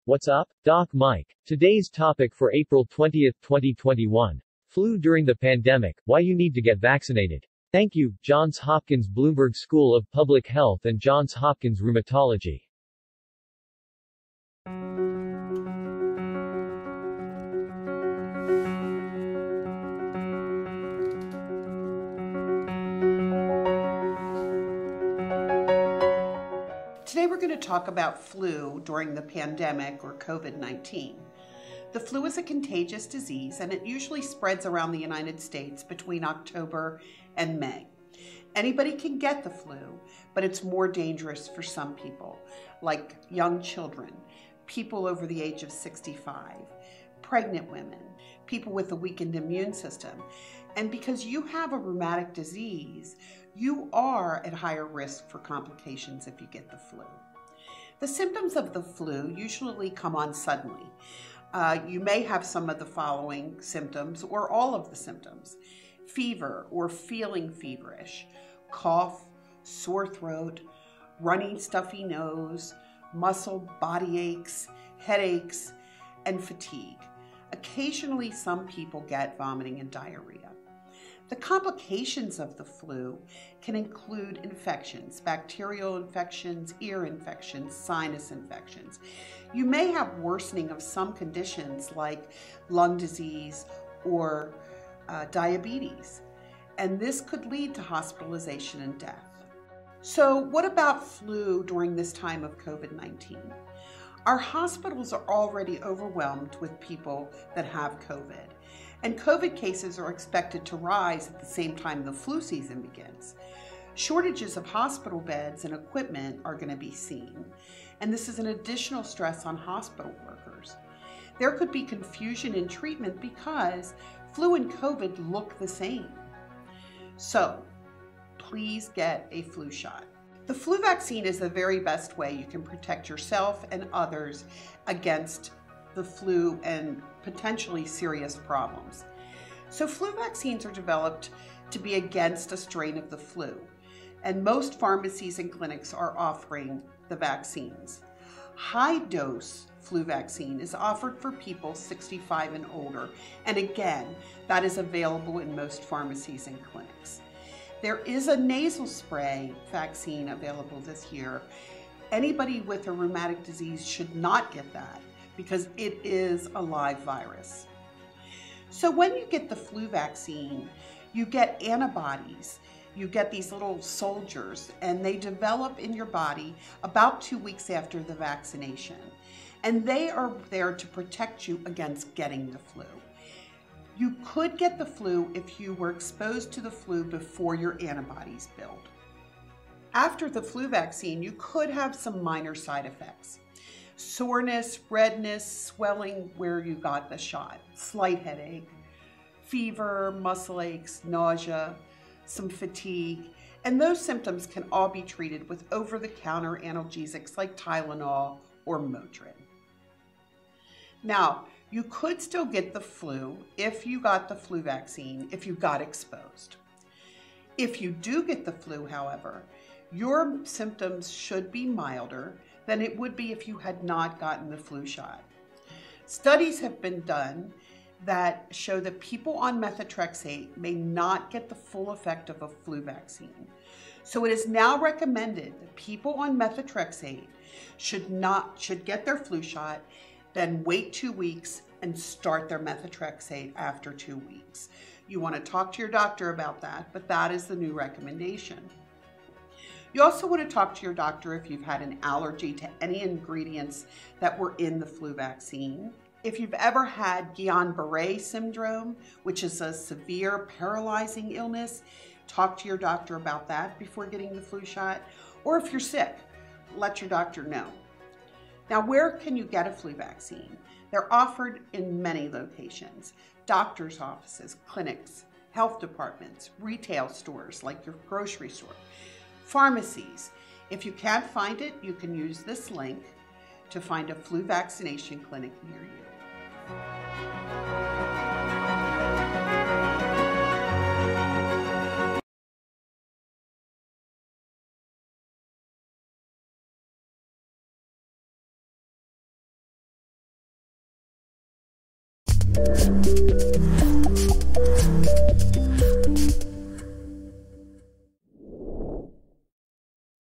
What's up? Doc Mike. Today's topic for April 20, 2021. Flu during the pandemic, why you need to get vaccinated. Thank you, Johns Hopkins Bloomberg School of Public Health and Johns Hopkins Rheumatology. Today we're going to talk about flu during the pandemic or COVID-19. The flu is a contagious disease and it usually spreads around the United States between October and May. Anybody can get the flu, but it's more dangerous for some people, like young children, people over the age of 65, pregnant women, people with a weakened immune system. And because you have a rheumatic disease, you are at higher risk for complications if you get the flu. The symptoms of the flu usually come on suddenly. You may have some of the following symptoms or all of the symptoms: fever or feeling feverish, cough, sore throat, runny stuffy nose, muscle body aches, headaches, and fatigue. Occasionally, some people get vomiting and diarrhea. The complications of the flu can include infections, bacterial infections, ear infections, sinus infections. You may have worsening of some conditions like lung disease or diabetes, and this could lead to hospitalization and death. So what about flu during this time of COVID-19? Our hospitals are already overwhelmed with people that have COVID. And COVID cases are expected to rise at the same time the flu season begins. Shortages of hospital beds and equipment are going to be seen, and this is an additional stress on hospital workers. There could be confusion in treatment because flu and COVID look the same. So, please get a flu shot. The flu vaccine is the very best way you can protect yourself and others against the flu and potentially serious problems. So flu vaccines are developed to be against a strain of the flu, and most pharmacies and clinics are offering the vaccines. High-dose flu vaccine is offered for people 65 and older, and again, that is available in most pharmacies and clinics. There is a nasal spray vaccine available this year. Anybody with a rheumatic disease should not get that, because it is a live virus. So when you get the flu vaccine, you get antibodies. You get these little soldiers, and they develop in your body about 2 weeks after the vaccination. And they are there to protect you against getting the flu. You could get the flu if you were exposed to the flu before your antibodies build. After the flu vaccine, you could have some minor side effects: soreness, redness, swelling where you got the shot, slight headache, fever, muscle aches, nausea, some fatigue, and those symptoms can all be treated with over-the-counter analgesics like Tylenol or Motrin. Now, you could still get the flu if you got the flu vaccine, if you got exposed. If you do get the flu, however, your symptoms should be milder than it would be if you had not gotten the flu shot. Studies have been done that show that people on methotrexate may not get the full effect of a flu vaccine. So it is now recommended that people on methotrexate should get their flu shot, then wait 2 weeks and start their methotrexate after 2 weeks. You want to talk to your doctor about that, but that is the new recommendation. You also want to talk to your doctor if you've had an allergy to any ingredients that were in the flu vaccine. If you've ever had Guillain-Barré syndrome, which is a severe paralyzing illness, talk to your doctor about that before getting the flu shot. Or if you're sick, let your doctor know. Now, where can you get a flu vaccine? They're offered in many locations: doctor's offices, clinics, health departments, retail stores like your grocery store, pharmacies. If you can't find it, you can use this link to find a flu vaccination clinic near you.